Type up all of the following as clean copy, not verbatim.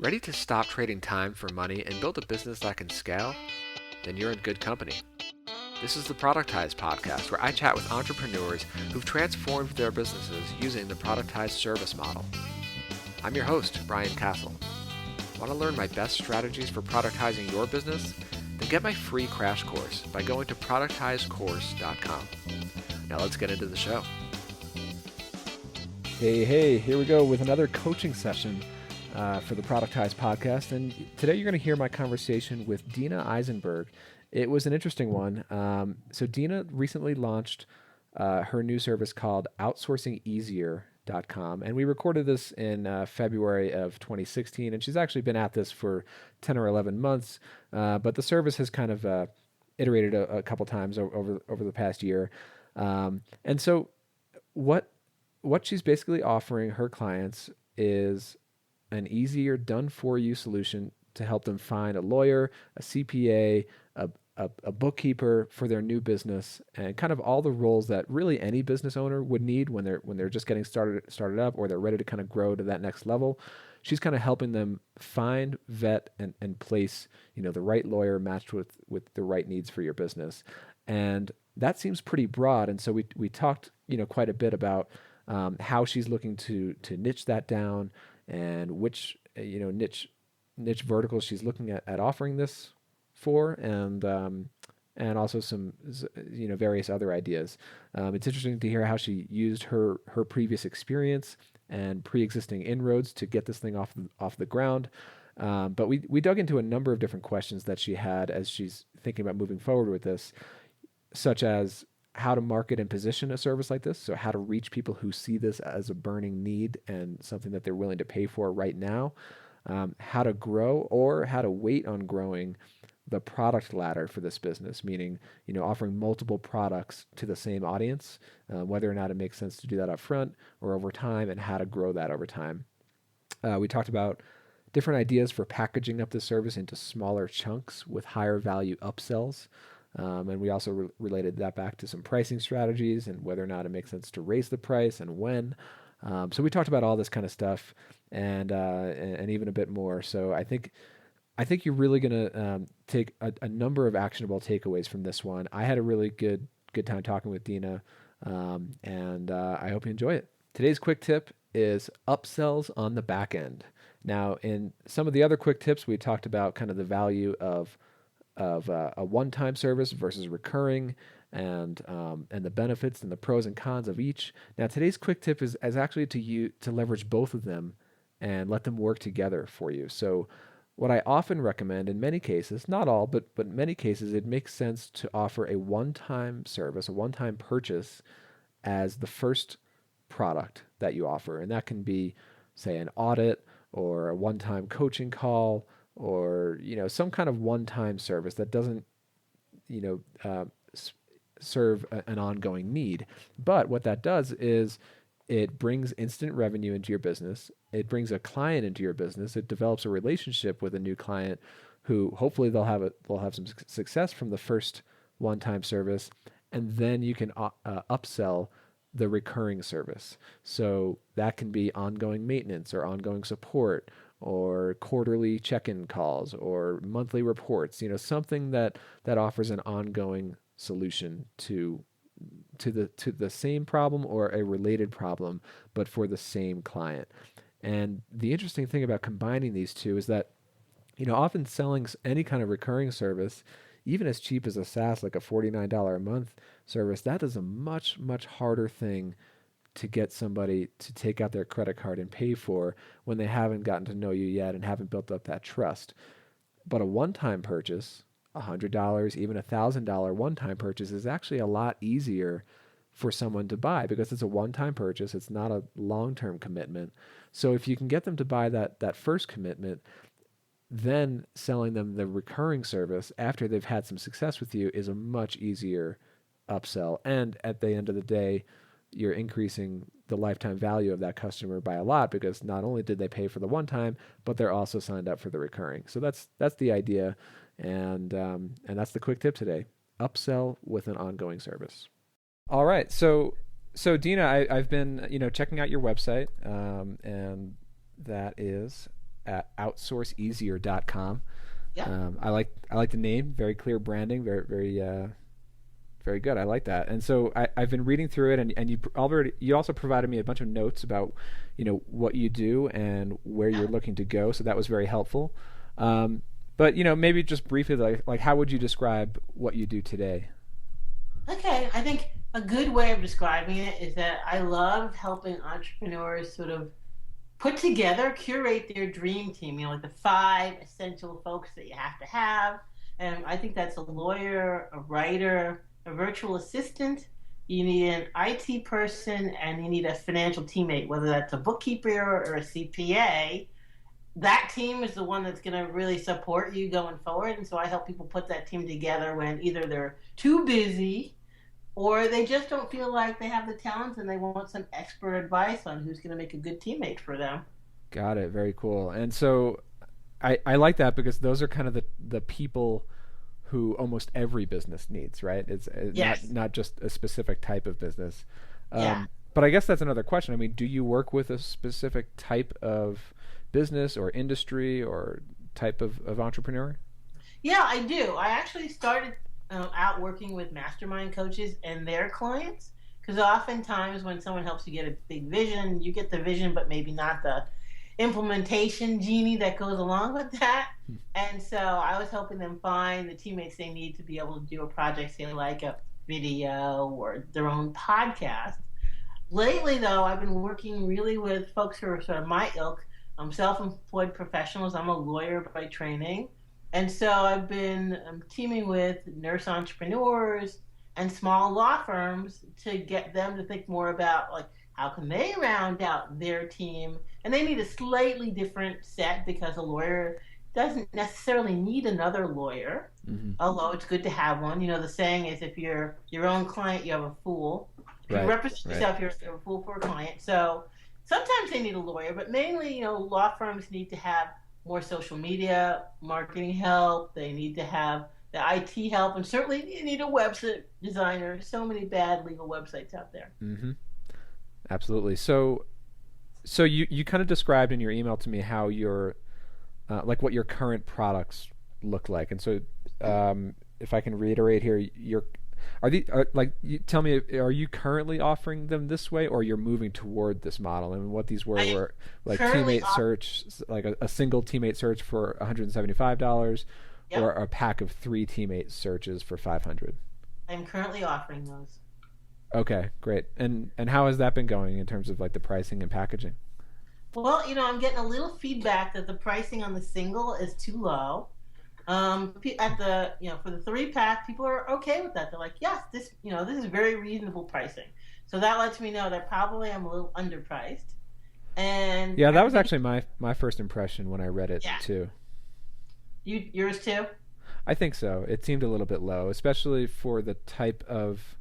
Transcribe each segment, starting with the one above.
Ready to stop trading time for money and build a business that can scale? Then you're in good company. This is the Productize Podcast, where I chat with entrepreneurs who've transformed their businesses using the Productize service model. I'm your host, Brian Castle. Want to learn my best strategies for productizing your business? Then get my free crash course by going to productizecourse.com. Now let's get into the show. Hey, here we go with another coaching session for the Productize Podcast. And today you're going to hear my conversation with Dina Eisenberg. It was an interesting one. So Dina recently launched her new service called Outsourcing Easier.com. And we recorded this in February of 2016. And she's actually been at this for 10 or 11 months. But the service has kind of iterated a couple times over the past year. And so what she's basically offering her clients is an easier, done-for-you solution to help them find a lawyer, a CPA, a bookkeeper for their new business, and kind of all the roles that really any business owner would need when they're just getting started up, or they're ready to kind of grow to that next level. She's kind of helping them find, vet, and place, the right lawyer matched with the right needs for your business. And that seems pretty broad. And so we talked, quite a bit about how she's looking to niche that down, and which niche verticals she's looking at offering this for, and also some various other ideas. It's interesting to hear how she used her previous experience and pre-existing inroads to get this thing off the ground. But we dug into a number of different questions that she had as she's thinking about moving forward with this, such as how to market and position a service like this. So how to reach people who see this as a burning need and something that they're willing to pay for right now. How to grow, or how to wait on growing the product ladder for this business, meaning, offering multiple products to the same audience, whether or not it makes sense to do that up front or over time, and how to grow that over time. We talked about different ideas for packaging up the service into smaller chunks with higher value upsells. And we also related that back to some pricing strategies and whether or not it makes sense to raise the price and when. So we talked about all this kind of stuff and even a bit more. So I think you're really going to take a number of actionable takeaways from this one. I had a really good time talking with Dina, and I hope you enjoy it. Today's quick tip is upsells on the back end. Now, in some of the other quick tips, we talked about kind of the value of a one-time service versus recurring, and the benefits and the pros and cons of each. Now, today's quick tip is actually to leverage both of them and let them work together for you. So what I often recommend in many cases, not all, but in many cases, it makes sense to offer a one-time service, a one-time purchase as the first product that you offer. And that can be, say, an audit or a one-time coaching call, or some kind of one-time service that doesn't serve an ongoing need. But what that does is it brings instant revenue into your business. It brings a client into your business. It develops a relationship with a new client who hopefully they'll have some success from the first one-time service, and then you can upsell the recurring service. So that can be ongoing maintenance or ongoing support, or quarterly check-in calls, or monthly reports, something that offers an ongoing solution to the same problem or a related problem, but for the same client. And the interesting thing about combining these two is that, often selling any kind of recurring service, even as cheap as a SaaS, like a $49 a month service, that is a much, much harder thing to get somebody to take out their credit card and pay for when they haven't gotten to know you yet and haven't built up that trust. But a one-time purchase, $100, even $1,000 one-time purchase, is actually a lot easier for someone to buy because it's a one-time purchase. It's not a long-term commitment. So if you can get them to buy that first commitment, then selling them the recurring service after they've had some success with you is a much easier upsell. And at the end of the day, you're increasing the lifetime value of that customer by a lot, because not only did they pay for the one time, but they're also signed up for the recurring. So that's the idea, and that's the quick tip today: upsell with an ongoing service. All right, so Dina, I've been checking out your website, and that is at outsourceeasier.com. Yeah. I like the name, very clear branding, very good. I like that. And so I've been reading through it, and you also provided me a bunch of notes about, what you do and where you're looking to go. So that was very helpful. But maybe just briefly, like how would you describe what you do today? Okay, I think a good way of describing it is that I love helping entrepreneurs sort of put together, curate their dream team, like the 5 essential folks that you have to have. And I think that's a lawyer, a writer, a virtual assistant. You need an IT person, and you need a financial teammate, whether that's a bookkeeper or a CPA. That team is the one that's going to really support you going forward. And so I help people put that team together when either they're too busy or they just don't feel like they have the talent and they want some expert advice on who's going to make a good teammate for them. Got it. Very cool. And so I like that because those are kind of the people who almost every business needs, right? It's Yes. not just a specific type of business. Yeah. But I guess that's another question. I mean, do you work with a specific type of business or industry or type of entrepreneur? Yeah, I do. I actually started out working with mastermind coaches and their clients, because oftentimes when someone helps you get a big vision, you get the vision, but maybe not the implementation genie that goes along with that. And so I was helping them find the teammates they need to be able to do a project, say like a video or their own podcast. Lately, though, I've been working really with folks who are sort of my ilk. I'm self-employed professionals. I'm a lawyer by training. And so I've been teaming with nurse entrepreneurs and small law firms to get them to think more about, like, how can they round out their team? And they need a slightly different set because a lawyer doesn't necessarily need another lawyer, although it's good to have one. The saying is, if you're your own client, you have a fool. If you represent yourself, you're a fool for a client. So sometimes they need a lawyer, but mainly, law firms need to have more social media, marketing help. They need to have the IT help, and certainly you need a website designer. So many bad legal websites out there. Mm-hmm. Absolutely. So you kind of described in your email to me how your like what your current products look like, and so if I can reiterate here, tell me, are you currently offering them this way, or you're moving toward this model? And what these were like teammate search, like a single teammate search for $175, Yep. or a pack of 3 teammate searches for $500. I'm currently offering those. Okay, great. And how has that been going in terms of like the pricing and packaging? Well, I'm getting a little feedback that the pricing on the single is too low. At the for the 3-pack, people are okay with that. They're like, yes, this is very reasonable pricing. So that lets me know that probably I'm a little underpriced. And yeah, that was actually my first impression when I read it too. Yours too? I think so. It seemed a little bit low, especially for the type of.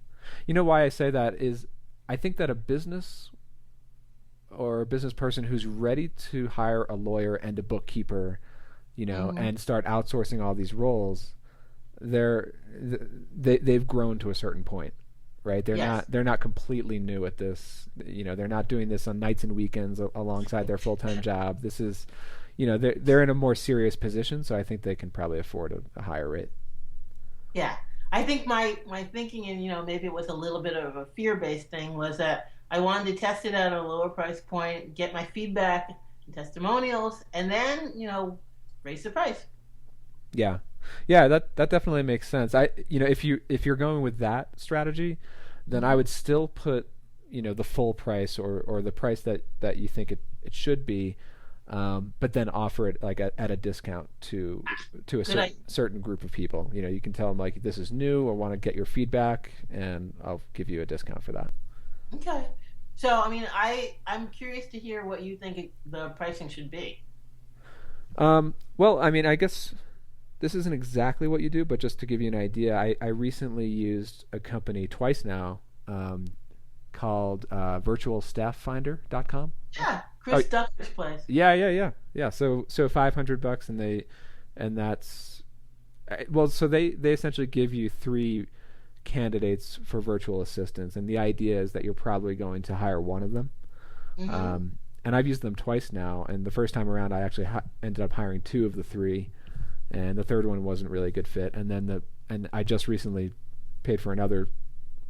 Why I say that is, I think that a business or a business person who's ready to hire a lawyer and a bookkeeper, and start outsourcing all these roles, they've grown to a certain point, right? They're not completely new at this. They're not doing this on nights and weekends alongside their full-time job. This is, they're in a more serious position, so I think they can probably afford a higher rate. Yeah. I think my thinking, and maybe it was a little bit of a fear-based thing, was that I wanted to test it at a lower price point, get my feedback and testimonials, and then raise the price. Yeah, that definitely makes sense. If you're going with that strategy, then I would still put the full price or the price that you think it should be. But then offer it like at a discount to a certain group of people. You can tell them like, this is new, I want to get your feedback, and I'll give you a discount for that. Okay. So, I'm curious to hear what you think the pricing should be. Well, I guess this isn't exactly what you do, but just to give you an idea, I recently used a company twice now called virtualstafffinder.com. Yeah. Chris Ducker's place. Yeah. So $500, and that's so they essentially give you 3 candidates for virtual assistants, and the idea is that you're probably going to hire one of them. and I've used them twice now. And the first time around, I actually ended up hiring 2 of the 3, and the third one wasn't really a good fit. And then I just recently paid for another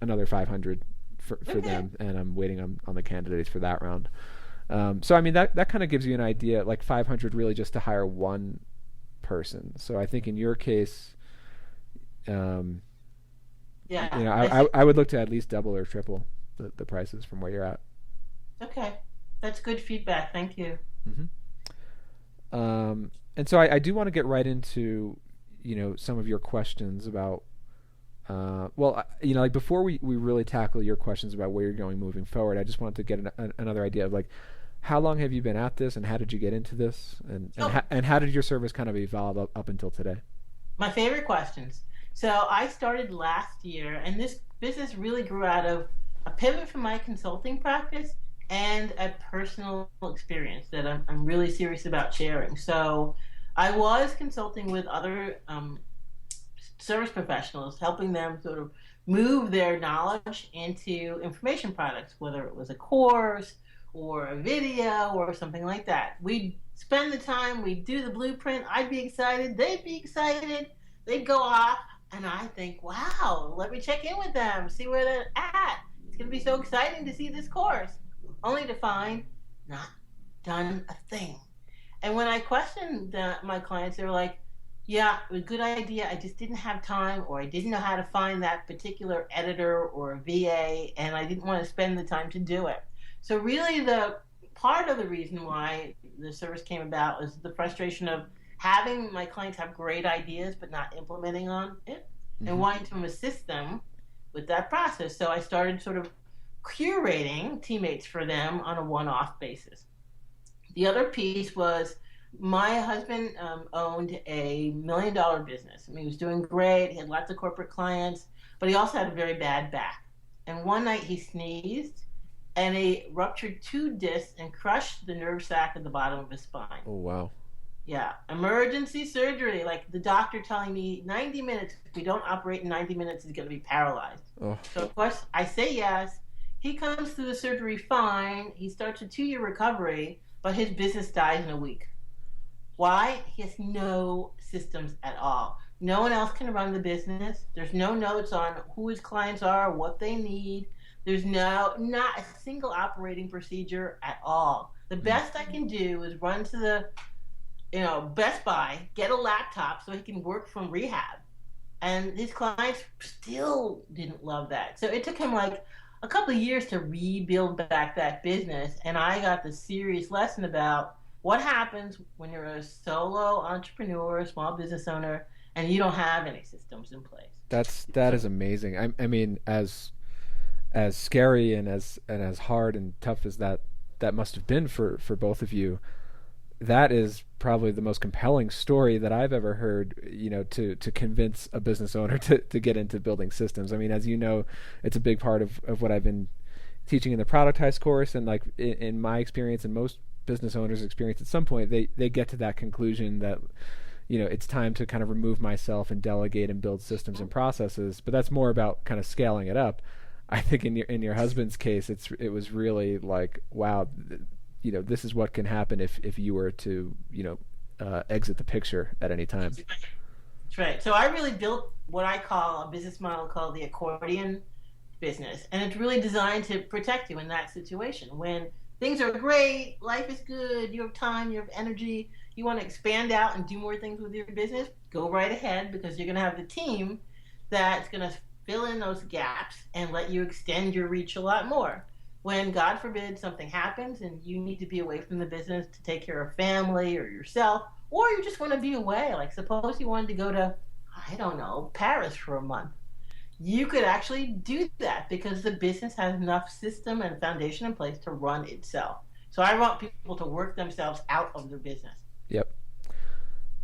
500 for them, and I'm waiting on the candidates for that round. So I mean that kind of gives you an idea, like 500 really just to hire one person. So I think in your case, I would look to at least double or triple the prices from where you're at. Okay, that's good feedback. Thank you. Mm-hmm. And so I do want to get right into some of your questions about. Like before we really tackle your questions about where you're going moving forward, I just wanted to get another idea of like, how long have you been at this, and how did you get into this, and how did your service kind of evolve up until today? My favorite questions. So I started last year, and this business really grew out of a pivot from my consulting practice and a personal experience that I'm really serious about sharing. So I was consulting with other service professionals, helping them sort of move their knowledge into information products, whether it was a course or a video or something like that. We'd spend the time, we'd do the blueprint, I'd be excited, they'd be excited, they'd go off, and I think, wow, let me check in with them, see where they're at. It's going to be so exciting to see this course. Only to find not done a thing. And when I questioned my clients, they were like, yeah, it was a good idea. I just didn't have time, or I didn't know how to find that particular editor or a VA, and I didn't want to spend the time to do it. So really the part of the reason why the service came about was the frustration of having my clients have great ideas but not implementing on it, and wanting to assist them with that process. So I started sort of curating teammates for them on a one-off basis. The other piece was my husband owned a $1 million business. I mean, he was doing great. He had lots of corporate clients, but he also had a very bad back. And one night he sneezed, and he ruptured 2 discs and crushed the nerve sac at the bottom of his spine. Oh, wow. Yeah, emergency surgery. Like the doctor telling me 90 minutes. If we don't operate in 90 minutes, he's going to be paralyzed. Oh. So, of course, I say yes. He comes through the surgery fine. He starts a 2-year recovery, but his business dies in a week. Why? He has no systems at all. No one else can run the business. There's no notes on who his clients are, what they need. There's not a single operating procedure at all. The best I can do is run to the Best Buy, get a laptop so he can work from rehab. And his clients still didn't love that. So it took him like a couple of years to rebuild back that business. And I got the serious lesson about what happens when you're a solo entrepreneur, small business owner, and you don't have any systems in place. That is amazing. I mean, as scary and as hard and tough as that must have been for both of you, that is probably the most compelling story that I've ever heard, to convince a business owner to get into building systems. I mean, as you know, it's a big part of what I've been teaching in the Productize course, and like in my experience and most business owners' experience, at some point they get to that conclusion that it's time to kind of remove myself and delegate and build systems and processes. But that's more about kind of scaling it up. I think in your husband's case, it was really like, wow, this is what can happen if you were to exit the picture at any time. That's right. So I really built what I call a business model called the accordion business, and it's really designed to protect you in that situation. When things are great, life is good, you have time, you have energy, you want to expand out and do more things with your business, go right ahead, because you're going to have the team that's going to fill in those gaps and let you extend your reach a lot more. When, God forbid, something happens and you need to be away from the business to take care of family or yourself, or you just want to be away, like suppose you wanted to go to, I don't know, Paris for a month. You could actually do that because the business has enough system and foundation in place to run itself. So I want people to work themselves out of their business. Yep.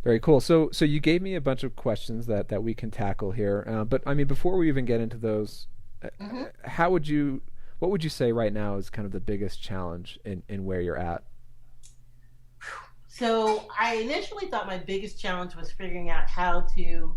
Very cool. So you gave me a bunch of questions that we can tackle here. But I mean, before we even get into those, what would you say right now is kind of the biggest challenge in where you're at? So I initially thought my biggest challenge was figuring out how to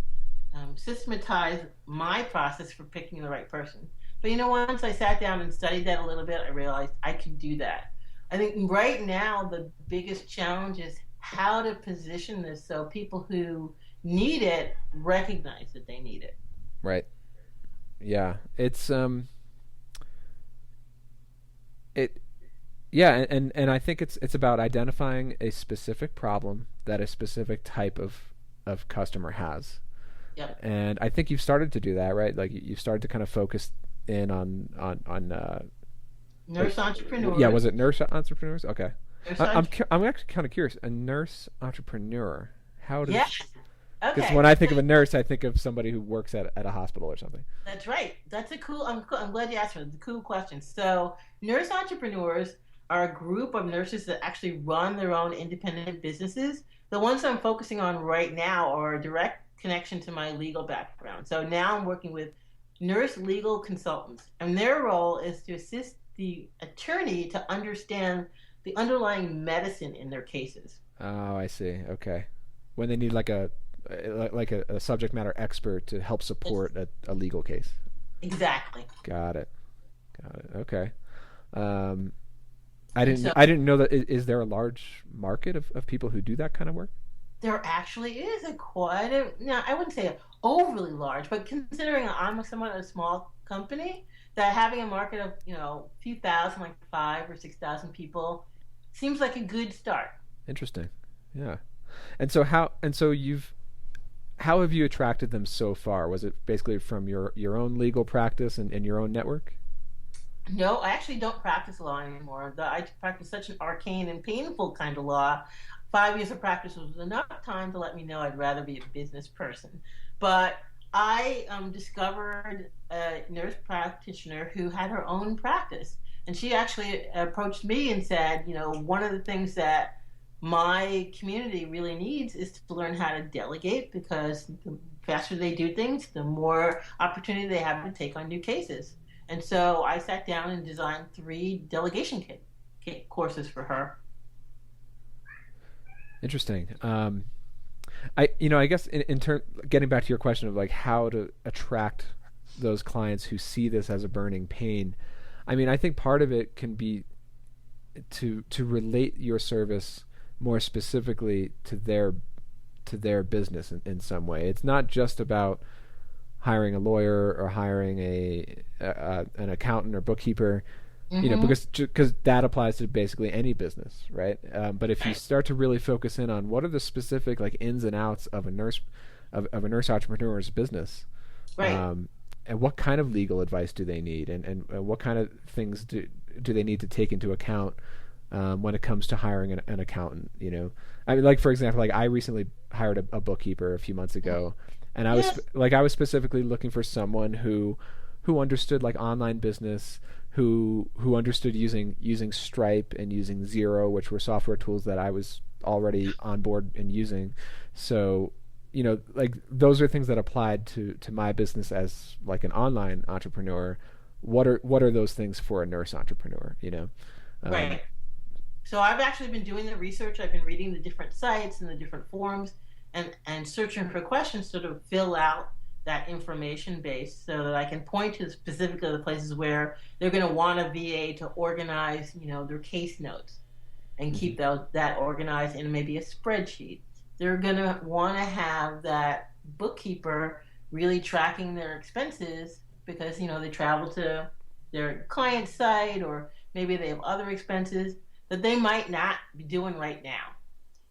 systematize my process for picking the right person. But once I sat down and studied that a little bit, I realized I could do that. I think right now the biggest challenge is how to position this so people who need it recognize that they need it. Right. Yeah. It yeah, and I think it's about identifying a specific problem that a specific type of customer has. Yep. And I think you've started to do that, right? Like you've started to kind of focus in on Nurse entrepreneurs. yeah, was it nurse entrepreneurs? Okay. Nurse I'm actually kind of curious. A nurse entrepreneur. How does? Yes. Because Okay. when I think of a nurse, I think of somebody who works at a hospital or something. That's right. That's a cool. I'm glad you asked for it. It's a cool question. So, nurse entrepreneurs are a group of nurses that actually run their own independent businesses. The ones I'm focusing on right now are a direct connection to my legal background. So now I'm working with nurse legal consultants, and their role is to assist the attorney to understand the underlying medicine in their cases. Oh, I see. Okay. When they need like a subject matter expert to help support a legal case. Exactly. Got it. Okay. So I didn't know that. Is there a large market of people who do that kind of work? there actually is a quite a, now I wouldn't say overly large, but considering I'm somewhat of a small company, that having a market of, a few thousand, like 5 or 6 thousand people, seems like a good start. Interesting. Yeah. How have you attracted them so far? Was it basically from your own legal practice and your own network? No, I actually don't practice law anymore. I practice such an arcane and painful kind of law. 5 years of practice was enough time to let me know I'd rather be a business person. But I discovered a nurse practitioner who had her own practice. And she actually approached me and said, one of the things that my community really needs is to learn how to delegate, because the faster they do things, the more opportunity they have to take on new cases. And so I sat down and designed 3 delegation courses for her. Interesting. I guess in turn, getting back to your question of like how to attract those clients who see this as a burning pain. I mean, I think part of it can be to relate your service more specifically to their business in some way. It's not just about hiring a lawyer or hiring an accountant or bookkeeper, Mm-hmm. because that applies to basically any business, right? But if you start to really focus in on what are the specific like ins and outs of a nurse entrepreneur's business, Right. And what kind of legal advice do they need, and what kind of things do they need to take into account when it comes to hiring an accountant? I mean, like for example, like I recently hired a bookkeeper a few months ago, and I was specifically looking for someone who understood like online business, who understood using Stripe and using Xero, which were software tools that I was already on board and using. So, like those are things that applied to my business as like an online entrepreneur. What are those things for a nurse entrepreneur? Right. So I've actually been doing the research. I've been reading the different sites and the different forums, and searching for questions to sort of fill out that information base so that I can point to specifically the places where they're going to want a VA to organize, their case notes and keep that organized in maybe a spreadsheet. They're going to want to have that bookkeeper really tracking their expenses because, they travel to their client site, or maybe they have other expenses that they might not be doing right now.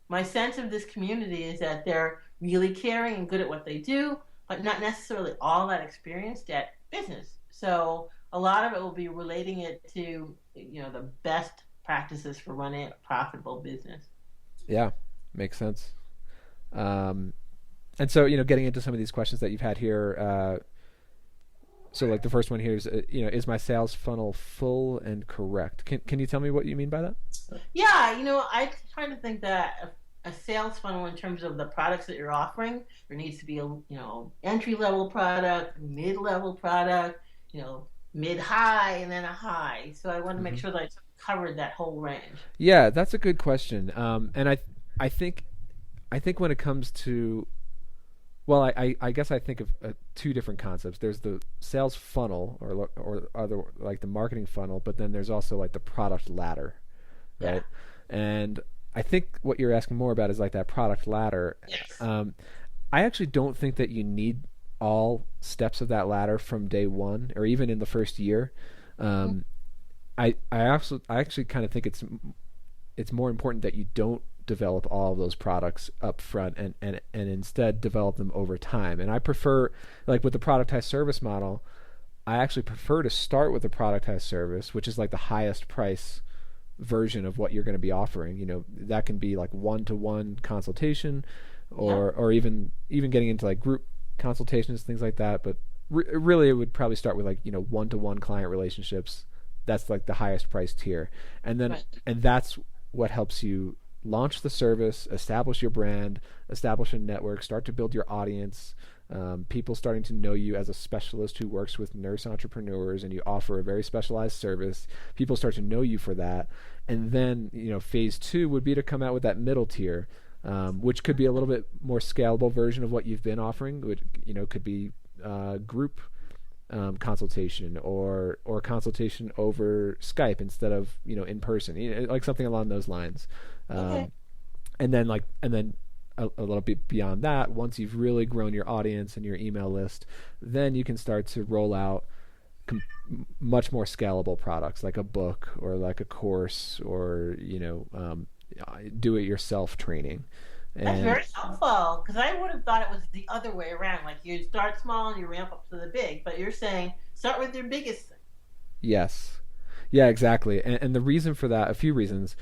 My sense of this community is that they're really caring and good at what they do, but not necessarily all that experienced at business. So a lot of it will be relating it to, the best practices for running a profitable business. Yeah, makes sense. And so, getting into some of these questions that you've had here, so like the first one here is, is my sales funnel full and correct? Can you tell me what you mean by that? Yeah, I try to think that a sales funnel in terms of the products that you're offering, there needs to be a entry-level product, mid-level product, mid-high, and then a high. So I want to make sure that I covered that whole range. Yeah, that's a good question. And I think when it comes to, well, I guess I think of 2 different concepts. There's the sales funnel or other like the marketing funnel, but then there's also like the product ladder. right? And I think what you're asking more about is like that product ladder. Yes. I actually don't think that you need all steps of that ladder from day one or even in the first year. I actually kind of think it's more important that you don't develop all of those products up front and instead develop them over time. And I prefer, like with the productized service model, I actually prefer to start with the productized service, which is like the highest price version of what you're going to be offering. You know, that can be like one-to-one consultation or even getting into like group consultations, things like that. But really it would probably start with like, you know, one-to-one client relationships. That's like the highest price tier. And then, and that's what helps you launch the service, establish your brand, establish a network, start to build your audience, people starting to know you as a specialist who works with nurse entrepreneurs and you offer a very specialized service. People start to know you for that. And then, you know, phase 2 would be to come out with that middle tier, which could be a little bit more scalable version of what you've been offering. Which, you know, could be group consultation or consultation over Skype instead of, you know, in person, you know, like something along those lines. And then a little bit beyond that, once you've really grown your audience and your email list, then you can start to roll out much more scalable products like a book or like a course or, you know, do-it-yourself training. That's very helpful, because I would have thought it was the other way around. Like you start small and you ramp up to the big, but you're saying start with your biggest thing. Yes. Yeah, exactly. And the reason for that, a few reasons.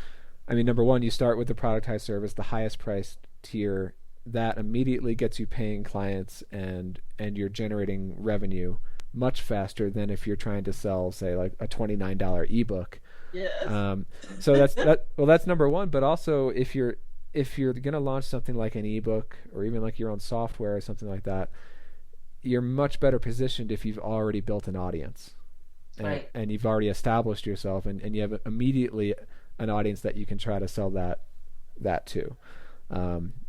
I mean, number one, you start with the productized service, the highest priced tier. That immediately gets you paying clients and you're generating revenue much faster than if you're trying to sell, say, like a $29 ebook. Yes. So that's number one. But also, if you're going to launch something like an ebook or even like your own software or something like that, you're much better positioned if you've already built an audience and you've already established yourself and you have immediately an audience that you can try to sell that to.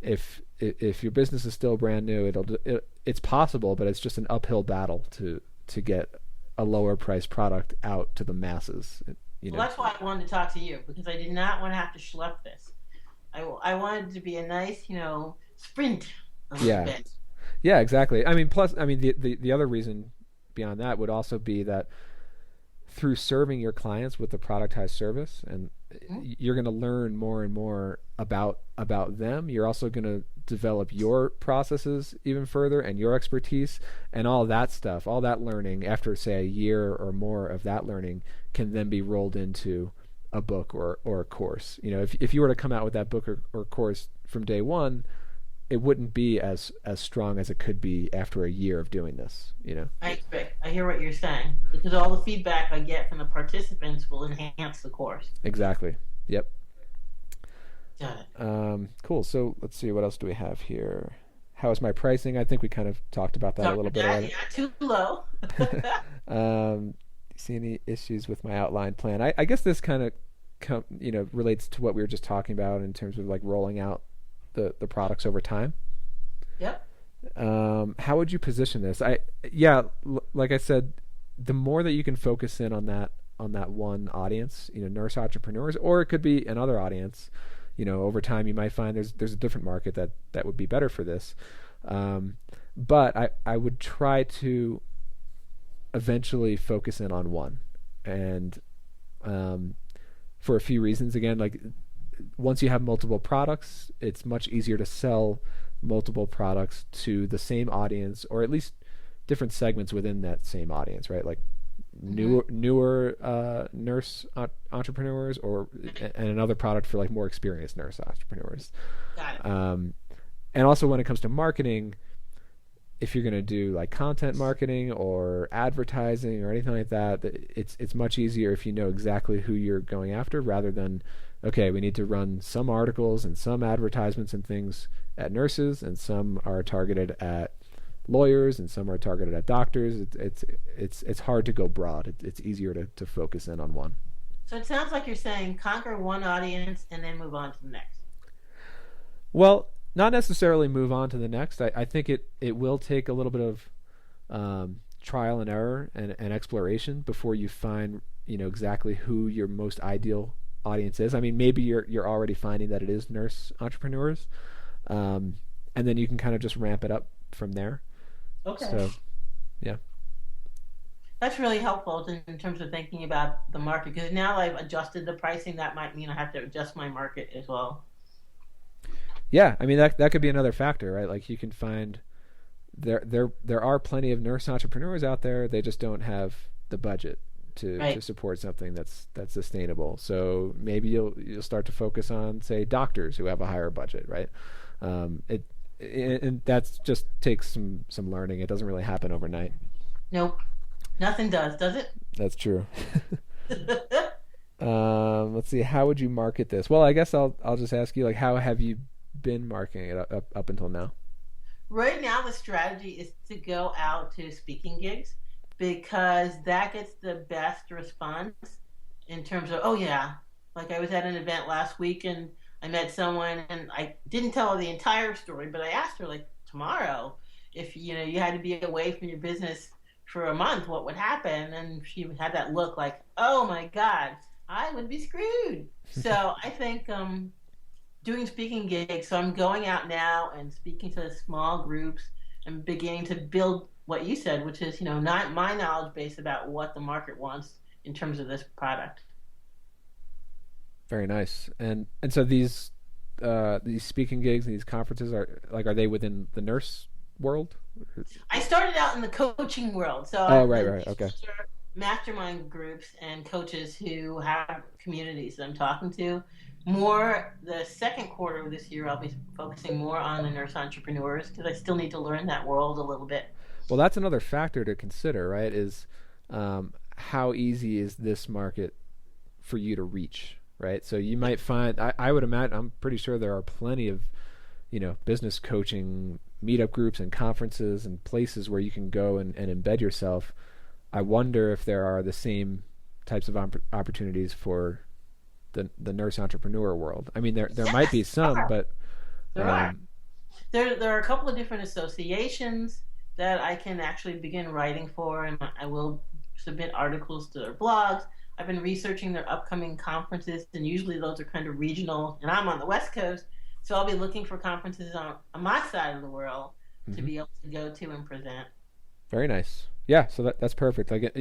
If your business is still brand new, it's possible, but it's just an uphill battle to get a lower priced product out to the masses. You know? Well, that's why I wanted to talk to you, because I did not want to have to schlep this. I wanted to be a nice, you know, sprint. Yeah, exactly. I mean, plus, I mean, the other reason beyond that would also be that through serving your clients with the productized service, and you're going to learn more and more about them. You're also going to develop your processes even further and your expertise, and all that stuff, all that learning after, say, a year or more of that learning can then be rolled into a book or a course. You know, if you were to come out with that book or course from day one, it wouldn't be as strong as it could be after a year of doing this, you know? I hear what you're saying, because all the feedback I get from the participants will enhance the course. Exactly. Yep. Got it. Cool. So let's see, what else do we have here? How is my pricing? I think we kind of talked about that a little bit already. Yeah, too low. See any issues with my outline plan? I guess this kind of relates to what we were just talking about in terms of like rolling out the products over time. Yep. How would you position this? Like I said, the more that you can focus in on that one audience, you know, nurse entrepreneurs, or it could be another audience, you know, over time you might find there's a different market that would be better for this. But I would try to eventually focus in on one, and for a few reasons. Again, like once you have multiple products, it's much easier to sell multiple products to the same audience, or at least different segments within that same audience, right? Like newer nurse entrepreneurs, and another product for like more experienced nurse entrepreneurs. Got it. And also when it comes to marketing, if you're going to do like content marketing or advertising or anything like that, it's much easier if you know exactly who you're going after, rather than, okay, we need to run some articles and some advertisements and things at nurses, and some are targeted at lawyers, and some are targeted at doctors. It's hard to go broad. It's easier to focus in on one. So it sounds like you're saying conquer one audience and then move on to the next. Well, not necessarily move on to the next. I think it will take a little bit of trial and error and exploration before you find, you know, exactly who your most ideal audience is. I mean, maybe you're already finding that it is nurse entrepreneurs, and then you can kind of just ramp it up from there. Okay. So, yeah. That's really helpful in terms of thinking about the market, because now I've adjusted the pricing. That might mean I have to adjust my market as well. Yeah, I mean that could be another factor, right? Like you can find there are plenty of nurse entrepreneurs out there. They just don't have the budget to support something that's sustainable. So maybe you'll start to focus on, say, doctors who have a higher budget, right? And that just takes some learning. It doesn't really happen overnight. Nope, nothing does it? That's true. Let's see. How would you market this? Well, I guess I'll just ask you, like, how have you been marketing it up until now? Right now, the strategy is to go out to speaking gigs, because that gets the best response in terms of, oh yeah, like I was at an event last week and I met someone and I didn't tell her the entire story, but I asked her, like, tomorrow, if you had to be away from your business for a month, what would happen? And she had that look like, oh my God, I would be screwed. So I think doing speaking gigs, so I'm going out now and speaking to small groups and beginning to build what you said, which is, not my knowledge base about what the market wants in terms of this product. Very nice. And so these speaking gigs and these conferences are they within the nurse world? I started out in the coaching world. So right. Okay. Mastermind groups and coaches who have communities that I'm talking to. More the second quarter of this year, I'll be focusing more on the nurse entrepreneurs, because I still need to learn that world a little bit. Well, that's another factor to consider, right? Is how easy is this market for you to reach, right? So you might find, I would imagine, I'm pretty sure there are plenty of, business coaching meetup groups and conferences and places where you can go and embed yourself. I wonder if there are the same types of opportunities for the nurse entrepreneur world. I mean, there might be some, but there are. There are a couple of different associations that I can actually begin writing for, and I will submit articles to their blogs. I've been researching their upcoming conferences, and usually those are kind of regional, and I'm on the West Coast, so I'll be looking for conferences on my side of the world to be able to go to and present. Very nice. Yeah, so that's perfect. Like,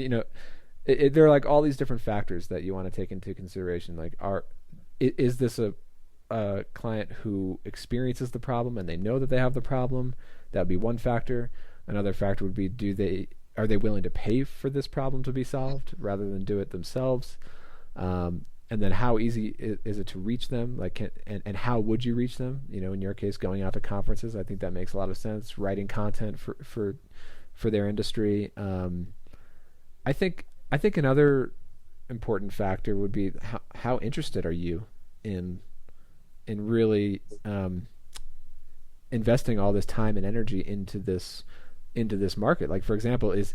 there are like all these different factors that you want to take into consideration. Like, is this a client who experiences the problem and they know that they have the problem? That would be one factor. Another factor would be, are they willing to pay for this problem to be solved rather than do it themselves? And then how easy is it to reach them? Like, and how would you reach them? In your case, going out to conferences, I think that makes a lot of sense. Writing content for their industry. I think another important factor would be how interested are you in really investing all this time and energy into this market. Like, for example, is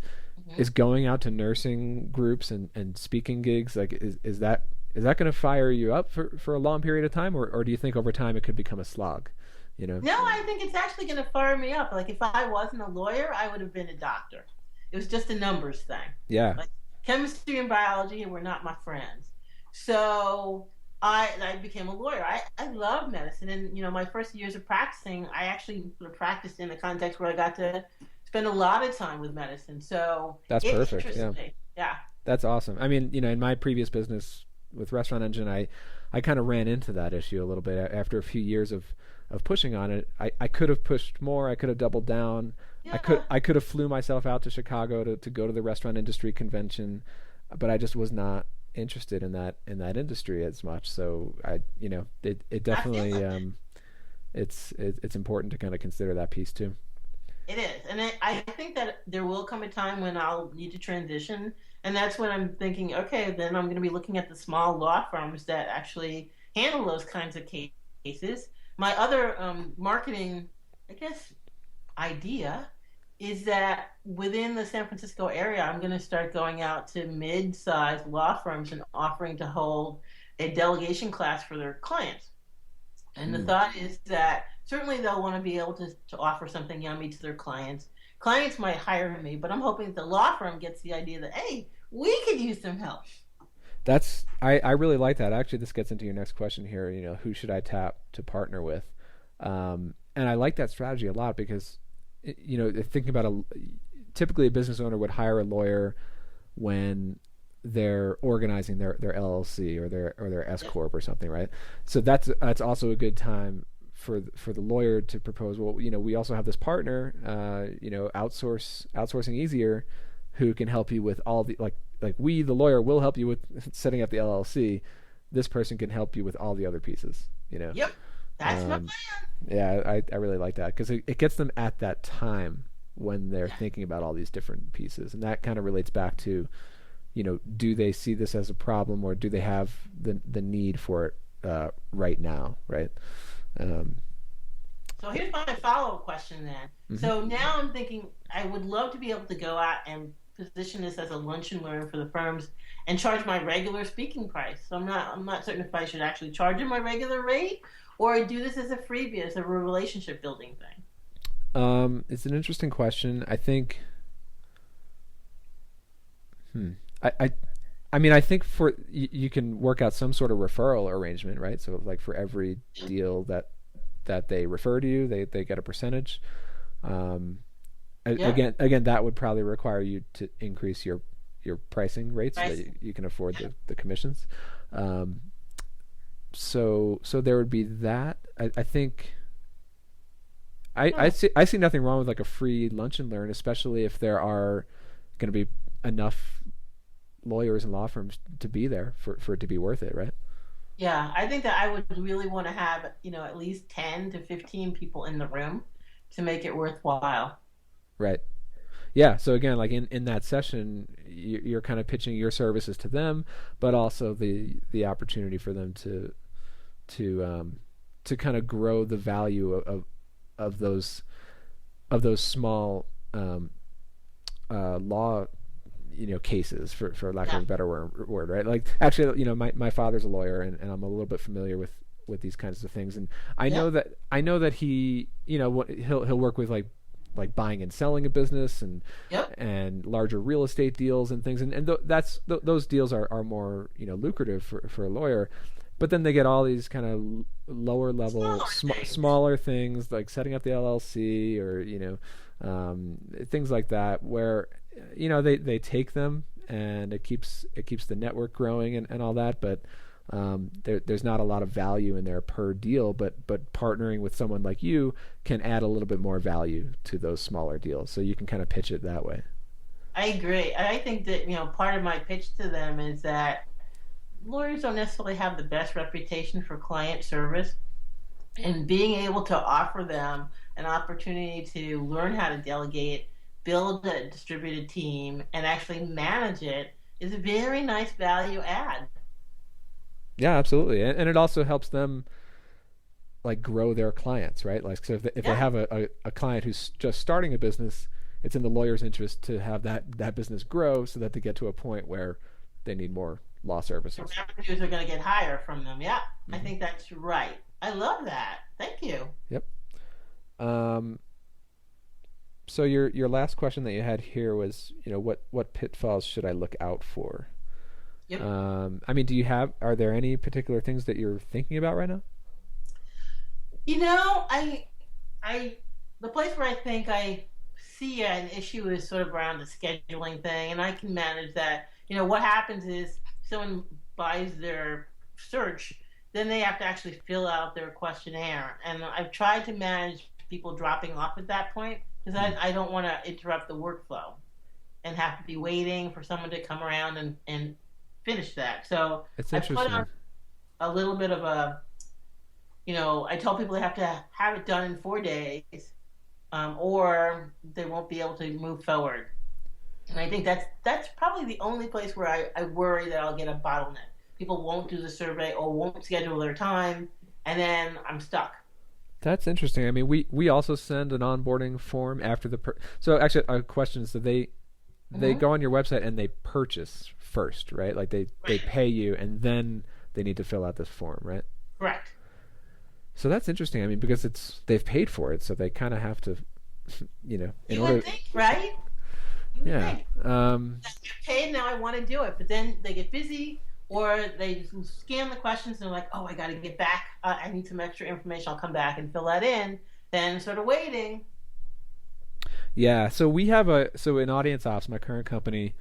going out to nursing groups and speaking gigs, like is that going to fire you up for a long period of time, or do you think over time it could become a slog? No, I think it's actually going to fire me up. Like, if I wasn't a lawyer, I would have been a doctor. It was just a numbers thing. Yeah. Like, chemistry and biology were not my friends. So I became a lawyer. I love medicine. And, my first years of practicing, I actually practiced in a context where I got to spend a lot of time with medicine. So that's perfect. Yeah. That's awesome. I mean, in my previous business with Restaurant Engine, I kind of ran into that issue a little bit after a few years of pushing on it. I could have pushed more. I could have doubled down. Yeah. I could have flew myself out to Chicago to go to the restaurant industry convention, but I just was not interested in that industry as much. So it definitely it's important to kind of consider that piece too. It is, and I think that there will come a time when I'll need to transition, and that's when I'm thinking, okay, then I'm going to be looking at the small law firms that actually handle those kinds of cases. My other marketing, I guess, idea is that within the San Francisco area, I'm going to start going out to mid-sized law firms and offering to hold a delegation class for their clients. And the thought is that certainly they'll want to be able to offer something yummy to their clients. Clients might hire me, but I'm hoping the law firm gets the idea that, hey, we could use some help. I really like that. Actually, this gets into your next question here. Who should I tap to partner with? And I like that strategy a lot because, thinking about typically a business owner would hire a lawyer when they're organizing their LLC or their S corp or something, right? So that's also a good time for the lawyer to propose. Well, we also have this partner, Outsourcing Easier, who can help you with all the we, the lawyer, will help you with setting up the LLC. This person can help you with all the other pieces. Yep, that's my plan. Yeah, I really like that because it gets them at that time when they're thinking about all these different pieces, and that kind of relates back to, do they see this as a problem or do they have the need for it right now, right? So here's my follow-up question then. Mm-hmm. So now I'm thinking I would love to be able to go out and position this as a lunch and learn for the firms and charge my regular speaking price. So I'm not certain if I should actually charge them my regular rate or do this as a freebie, as a relationship building thing. It's an interesting question. I think I mean, I think you can work out some sort of referral arrangement, right? So like for every deal that they refer to you, they get a percentage. Again, that would probably require you to increase your pricing rates so that you can afford the commissions. So there would be that. I think I see nothing wrong with like a free lunch and learn, especially if there are going to be enough lawyers and law firms to be there for it to be worth it, right? Yeah, I think that I would really want to have, at least 10 to 15 people in the room to make it worthwhile. Right. Yeah. So again, like in that session, you're kind of pitching your services to them, but also the opportunity for them to kind of grow the value of those small law cases, for lack of a better word, right? Like actually, my father's a lawyer and I'm a little bit familiar with these kinds of things, and I know that he he'll work with like buying and selling a business and larger real estate deals and things, and those deals are more lucrative for a lawyer, but then they get all these kind of lower level smaller things like setting up the LLC or things like that where they take them and it keeps the network growing and all that, but there's not a lot of value in there per deal, but partnering with someone like you can add a little bit more value to those smaller deals, so you can kind of pitch it that way. I agree. I think that part of my pitch to them is that lawyers don't necessarily have the best reputation for client service, and being able to offer them an opportunity to learn how to delegate, build a distributed team, and actually manage it is a very nice value add. Yeah, absolutely. And it also helps them like grow their clients, right? Like, so if they have a client who's just starting a business, it's in the lawyer's interest to have that business grow so that they get to a point where they need more law services. The revenues are going to get higher from them. Yeah, mm-hmm. I think that's right. I love that. Thank you. Yep. So your last question that you had here was, what pitfalls should I look out for? Yep. I mean, are there any particular things that you're thinking about right now? The place where I think I see an issue is sort of around the scheduling thing, and I can manage that. What happens is someone buys their search, then they have to actually fill out their questionnaire, and I've tried to manage people dropping off at that point because I don't want to interrupt the workflow and have to be waiting for someone to come around and finish that. So it's I put on a little bit of a, I tell people they have to have it done in 4 days, or they won't be able to move forward. And I think that's probably the only place where I worry that I'll get a bottleneck. People won't do the survey or won't schedule their time, and then I'm stuck. That's interesting. I mean, we also send an onboarding form after so actually a question is, so they go on your website and they purchase first, right? Like they pay you and then they need to fill out this form, right? Correct. So that's interesting. I mean, because they've paid for it, so they kind of have to, You would think, right? You would think. I get paid now. I want to do it, but then they get busy, or they scan the questions and they're like, oh, I got to get back. I need some extra information. I'll come back and fill that in. Then sort of waiting. Yeah. So in Audience Ops, my current company,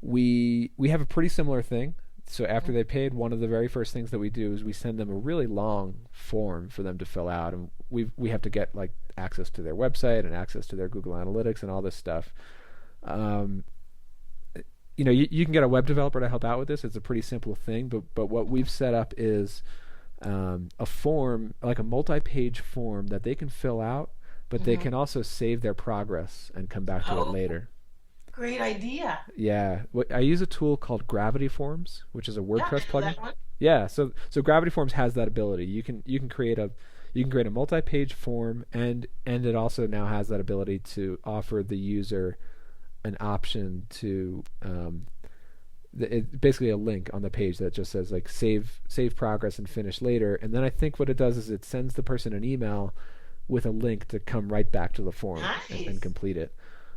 we have a pretty similar thing. So after they paid, one of the very first things that we do is we send them a really long form for them to fill out, and we have to get like access to their website and access to their Google Analytics and all this stuff. You can get a web developer to help out with this. It's a pretty simple thing, but what we've set up is a form, like a multi-page form that they can fill out, but they can also save their progress and come back to it later. Great idea. Yeah, I use a tool called Gravity Forms, which is a WordPress plugin. Yeah, so Gravity Forms has that ability. You can create a multi-page form, and it also now has that ability to offer the user an option to basically a link on the page that just says like save progress and finish later. And then I think what it does is it sends the person an email with a link to come right back to the form and complete it.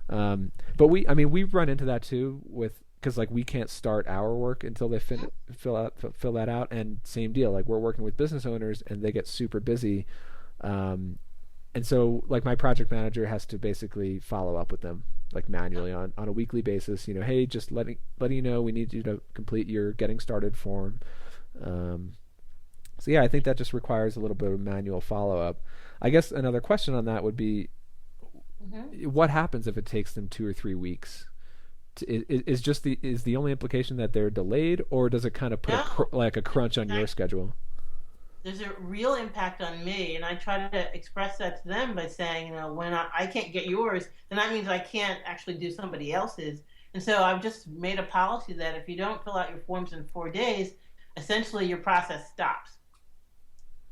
But we've run into that too because like we can't start our work until they fill that out, and same deal, like we're working with business owners and they get super busy, and so like my project manager has to basically follow up with them like manually on a weekly basis. Hey, just letting you know we need you to complete your getting started form. So yeah, I think that just requires a little bit of manual follow up. I guess another question on that would be, what happens if it takes them 2 or 3 weeks? Is the only implication that they're delayed, or does it kind of put a crunch on your schedule? There's a real impact on me, and I try to express that to them by saying, when I can't get yours, then that means I can't actually do somebody else's. And so I've just made a policy that if you don't fill out your forms in 4 days, essentially your process stops.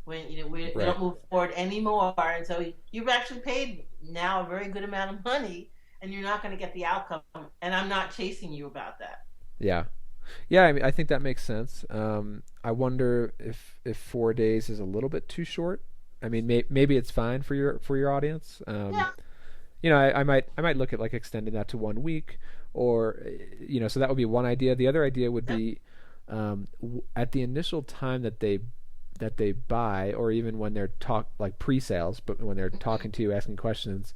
When we don't move forward anymore, and so you've actually paid now a very good amount of money, and you're not going to get the outcome, and I'm not chasing you about that. Yeah. I think that makes sense. I wonder if 4 days is a little bit too short. I mean, maybe it's fine for your audience. I might look at like extending that to 1 week, or so that would be one idea. The other idea would be at the initial time that they buy, or even when they're like pre-sales, but when they're talking to you, asking questions,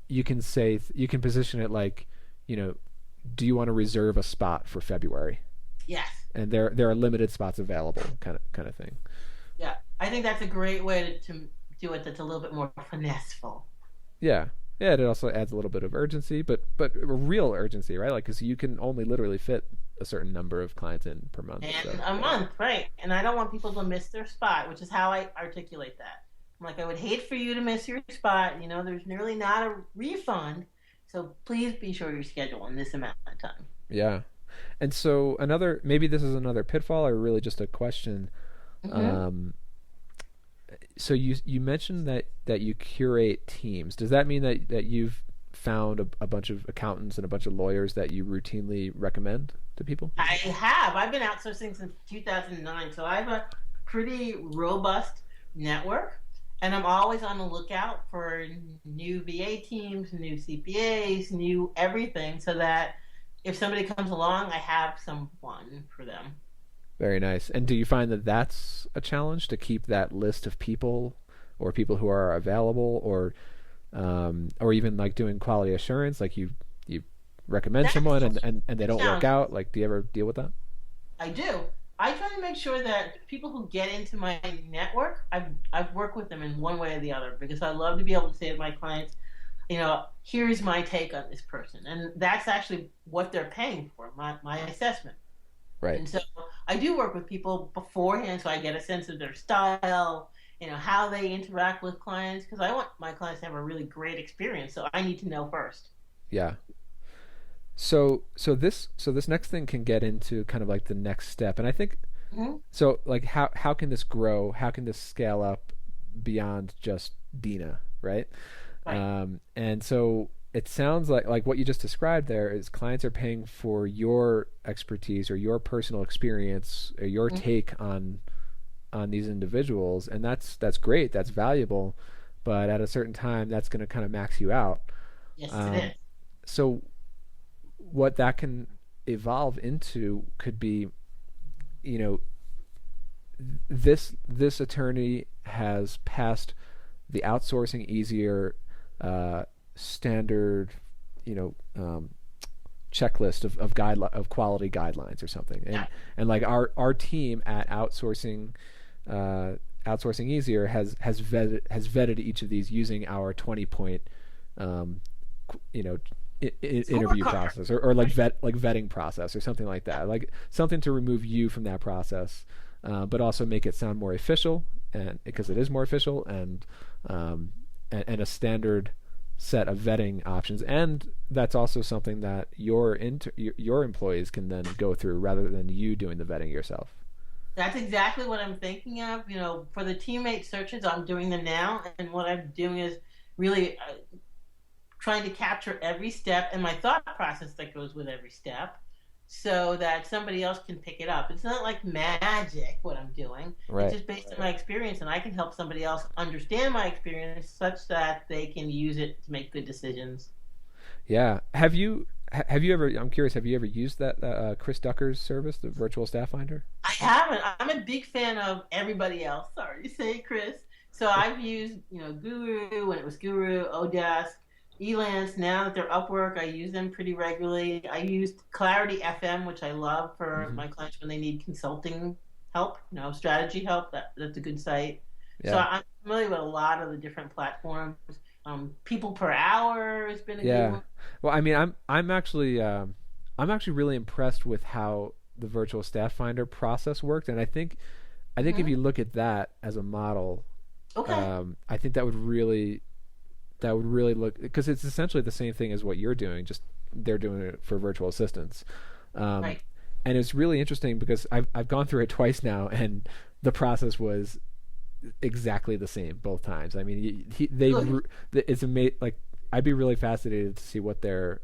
you can position it like, do you want to reserve a spot for February? Yes. And there are limited spots available, kind of thing. Yeah, I think that's a great way to do it. That's a little bit more finesseful. Yeah. Yeah, it also adds a little bit of urgency, but real urgency, right? Like, because you can only literally fit a certain number of clients in per month. And a month, right? And I don't want people to miss their spot, which is how I articulate that. I'm like, I would hate for you to miss your spot. There's nearly not a refund, so please be sure you schedule in this amount of time. Yeah, and so maybe this is another pitfall, or really just a question. So you mentioned that you curate teams. Does that mean that you've found a bunch of accountants and a bunch of lawyers that you routinely recommend to people? I have. I've been outsourcing since 2009, so I have a pretty robust network, and I'm always on the lookout for new VA teams, new CPAs, new everything, so that if somebody comes along, I have someone for them. Very nice. And do you find that that's a challenge, to keep that list of people, or people who are available, or even like doing quality assurance, like you recommend someone and they don't work out? Like, do you ever deal with that? I do. I try to make sure that people who get into my network, I've worked with them in one way or the other, because I love to be able to say to my clients, here's my take on this person, and that's actually what they're paying for, my assessment. Right. And so I do work with people beforehand, so I get a sense of their style, how they interact with clients, because I want my clients to have a really great experience, so I need to know first. Yeah. So this next thing can get into kind of like the next step, and I think so. Like, how can this grow? How can this scale up beyond just Dina, right? And so it sounds like what you just described there is clients are paying for your expertise or your personal experience or your take on these individuals, and that's great, that's valuable, but at a certain time that's going to kind of max you out. Yes, it is. So what that can evolve into could be, you know, this attorney has passed the Outsourcing Easier standard, checklist of quality guidelines or something, and like our team at Outsourcing Easier has vetted each of these using our 20-point interview process or like vetting process or something like that, like something to remove you from that process, but also make it sound more official, and because it is more official, and a standard set of vetting options, and that's also something that your employees can then go through rather than you doing the vetting yourself. That's exactly what I'm thinking of. For the teammate searches, I'm doing them now, and what I'm doing is really trying to capture every step and my thought process that goes with every step, so that somebody else can pick it up. It's not like magic what I'm doing. Right. It's just based on my experience, and I can help somebody else understand my experience such that they can use it to make good decisions. Yeah. Have you ever, I'm curious, have you ever used that Chris Ducker's service, the Virtual Staff Finder? I haven't. I'm a big fan of everybody else. Sorry to say, Chris. So I've used, Guru when it was Guru, Odesk, Elance. Now that they're Upwork, I use them pretty regularly. I used Clarity FM, which I love for my clients when they need consulting help, strategy help. That's a good site. Yeah. So I'm familiar with a lot of the different platforms. People Per Hour has been a good one. Well, I mean, I'm actually really impressed with how the Virtual Staff Finder process worked, and I think if you look at that as a model, I think that would really look, because it's essentially the same thing as what you're doing, just they're doing it for virtual assistants. Right. And it's really interesting because I've gone through it twice now, and the process was exactly the same both times. I mean, it's amazing. Like, I'd be really fascinated to see what their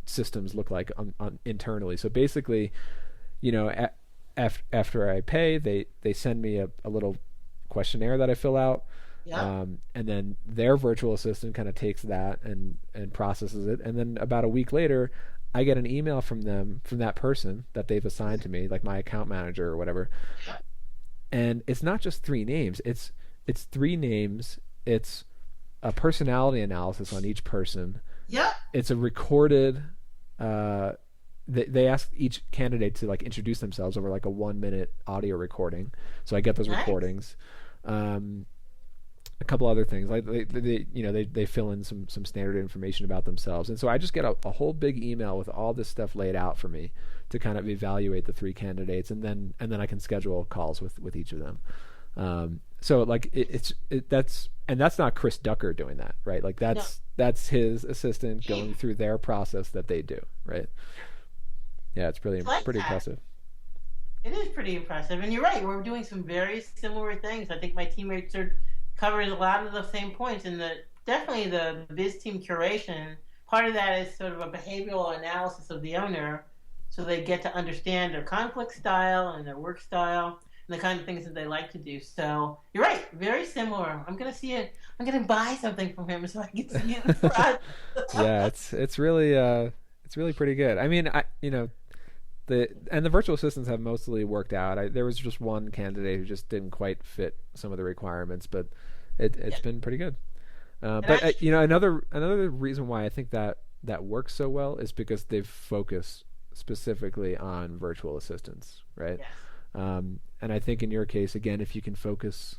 systems look like on internally. So basically, after I pay, they send me a little questionnaire that I fill out. Yeah. And then their virtual assistant kind of takes that and processes it. And then about a week later, I get an email from that person that they've assigned to me, like my account manager or whatever. And it's not just 3 names. It's 3 names. It's a personality analysis on each person. Yeah. It's a recorded. They ask each candidate to like introduce themselves over like a 1-minute audio recording. So I get those recordings. A couple other things, like they fill in some standard information about themselves, and so I just get a whole big email with all this stuff laid out for me to kind of evaluate the 3 candidates, and then I can schedule calls with each of them. So like that's not Chris Ducker doing that, right? Like that's his assistant going through their process that they do, right? Yeah, it's pretty impressive. It is pretty impressive, and you're right. We're doing some very similar things. I think my teammates covers a lot of the same points, and definitely the biz team curation. Part of that is sort of a behavioral analysis of the owner, so they get to understand their conflict style and their work style and the kind of things that they like to do. So you're right, very similar. I'm gonna see it. I'm gonna buy something from him so I can see it in front. Yeah, it's really pretty good. I mean, the virtual assistants have mostly worked out. There was just one candidate who just didn't quite fit some of the requirements, but it's been pretty good. But another reason why I think that works so well is because they've focused specifically on virtual assistants, right? Yes. And I think in your case, again, if you can focus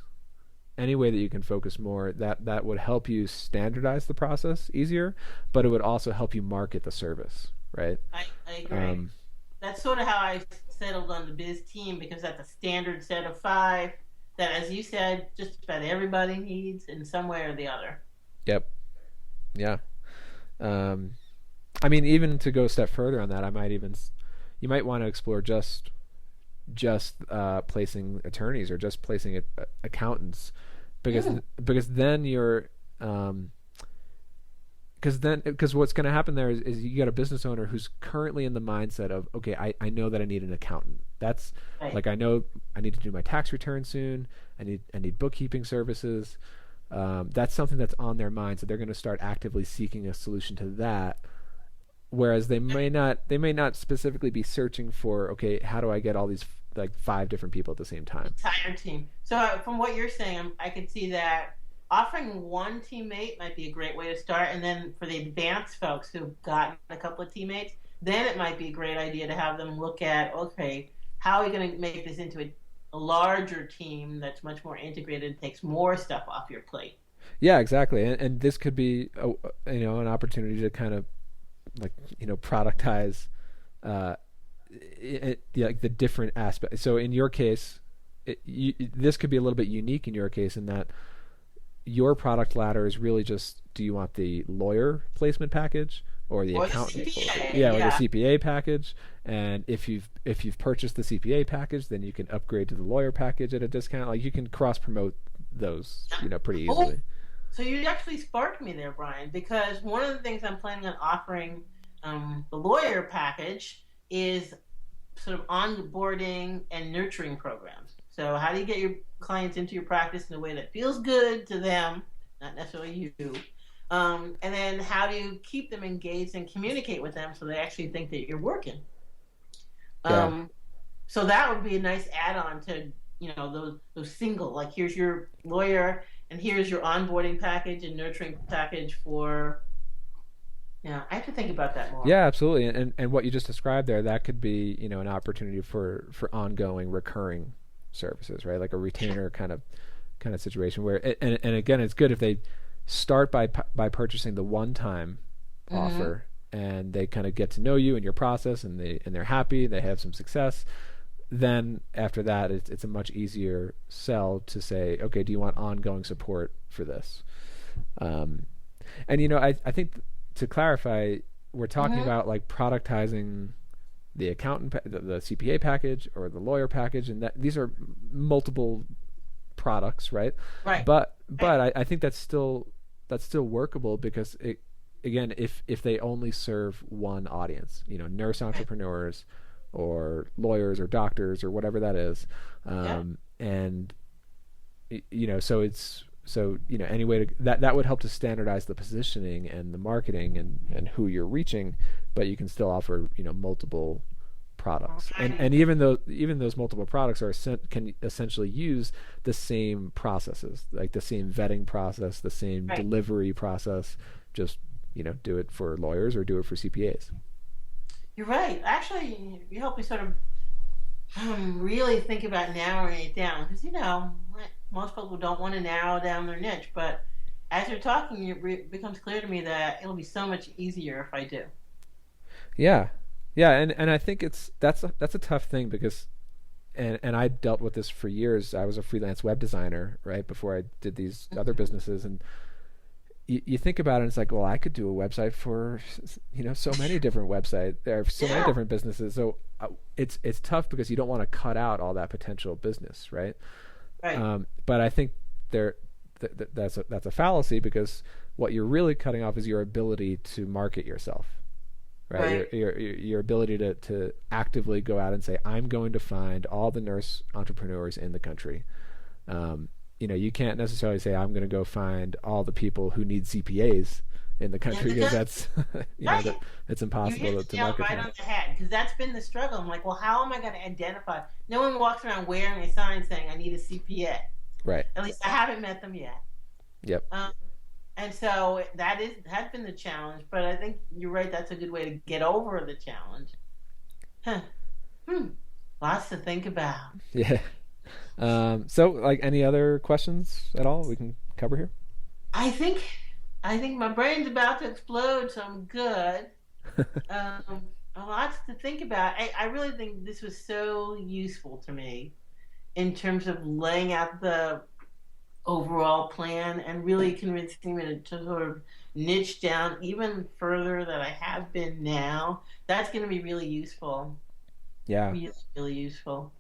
any way that you can focus more, that would help you standardize the process easier, but it would also help you market the service, right? I agree. That's sort of how I settled on the biz team, because that's a standard set of 5 that, as you said, just about everybody needs in some way or the other. Yep. Yeah. I mean, even to go a step further on that, you might want to explore just placing attorneys or just placing accountants, because then you're because what's going to happen there is you got a business owner who's currently in the mindset of, okay, I know that I need an accountant. That's right. Like, I know I need to do my tax return soon. I need bookkeeping services. That's something that's on their mind. So they're going to start actively seeking a solution to that Whereas they may not specifically be searching for, okay, how do I get all these like 5 different people at the same time? Entire team. So from what you're saying, I could see that offering one teammate might be a great way to start, and then for the advanced folks who've gotten a couple of teammates, then it might be a great idea to have them look at, okay, how are we going to make this into a larger team that's much more integrated and takes more stuff off your plate? Yeah, exactly. And this could be an opportunity to kind of like productize like the different aspects. So in your case, this could be a little bit unique in your case in that your product ladder is really just, do you want the lawyer placement package or the accountant? Or the CPA package. And if you've purchased the CPA package, then you can upgrade to the lawyer package at a discount. Like you can cross promote those, pretty easily. So you actually sparked me there, Brian, because one of the things I'm planning on offering the lawyer package is sort of onboarding and nurturing programs. So how do you get your clients into your practice in a way that feels good to them, not necessarily you? And then how do you keep them engaged and communicate with them so they actually think that you're working? Yeah. So that would be a nice add-on to those single, like here's your lawyer and here's your onboarding package and nurturing package for. Yeah, I have to think about that more. Yeah, absolutely. And what you just described there, that could be, an opportunity for ongoing recurring services, right? Like a retainer kind of situation where, and again, it's good if they start by purchasing the one-time offer and they kind of get to know you and your process and they're happy, they have some success. Then after that, it's a much easier sell to say, okay, do you want ongoing support for this? And I think to clarify, we're talking about like productizing the accountant, the CPA package or the lawyer package, and that these are multiple products, right? Right. But I think that's still workable because again, if they only serve one audience, nurse entrepreneurs or lawyers or doctors or whatever that is, and so any way to that would help to standardize the positioning and the marketing and who you're reaching, but you can still offer multiple products, and even those multiple products can essentially use the same processes, like the same vetting process, the same delivery process, just do it for lawyers or do it for CPAs. You're right. Actually, you help me sort of really think about narrowing it down, because most people don't want to narrow down their niche, but as you're talking, it becomes clear to me that it'll be so much easier if I do. Yeah, and I think that's a tough thing because, and I dealt with this for years. I was a freelance web designer, right, before I did these other businesses, and you think about it, and it's like, well, I could do a website for so many different websites. There are so many different businesses, so it's tough because you don't want to cut out all that potential business, right? Right. But I think that's a fallacy, because what you're really cutting off is your ability to market yourself, right? Your ability to actively go out and say, I'm going to find all the nurse entrepreneurs in the country. You can't necessarily say, I'm going to go find all the people who need CPAs in the country, because that's it's impossible to market right on the head, because that's been the struggle. I'm like, well, how am I going to identify? No one walks around wearing a sign saying I need a CPA. Right. At least I haven't met them yet. Yep. And so has been the challenge, but I think you're right. That's a good way to get over the challenge. Lots to think about. Yeah. So, like, any other questions at all we can cover here? I think my brain's about to explode, so I'm good. Lots to think about. I really think this was so useful to me in terms of laying out the overall plan and really convincing me to sort of niche down even further than I have been now. That's going to be really useful. Yeah. Really, really useful.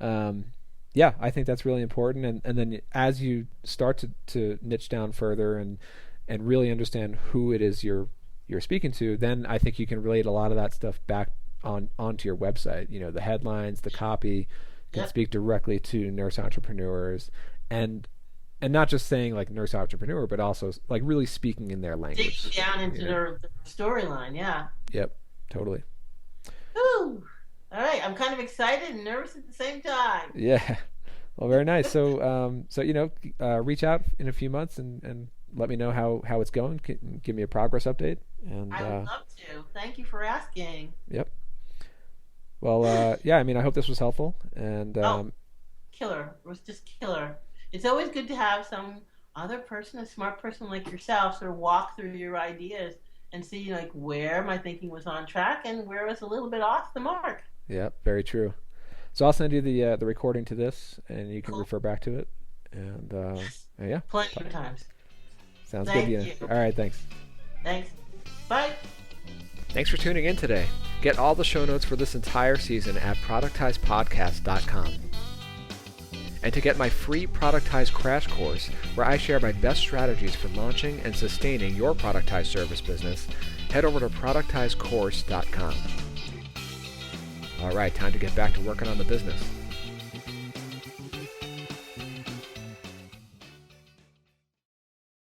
Yeah, I think that's really important. And then as you start to niche down further and really understand who it is you're speaking to, then I think you can relate a lot of that stuff back onto your website. The headlines, the copy can speak directly to nurse entrepreneurs, and and not just saying like nurse entrepreneur, but also like really speaking in their language. Digging down into their storyline, yeah. Yep, totally. Ooh. All right, I'm kind of excited and nervous at the same time. Yeah. Well, very nice. So, reach out in a few months and let me know how it's going. Give me a progress update. And I would love to. Thank you for asking. Yep. Well, I mean, I hope this was helpful. And killer. It was just killer. It's always good to have some other person, a smart person like yourself, sort of walk through your ideas and see like where my thinking was on track and where it was a little bit off the mark. Yeah, very true. So I'll send you the recording to this, and you can refer back to it. And yeah, plenty of times. Sounds good, Dina. All right, thanks. Thanks. Bye. Thanks for tuning in today. Get all the show notes for this entire season at productizepodcast.com. And to get my free Productize crash course, where I share my best strategies for launching and sustaining your Productize service business, head over to productizecourse.com. All right, time to get back to working on the business.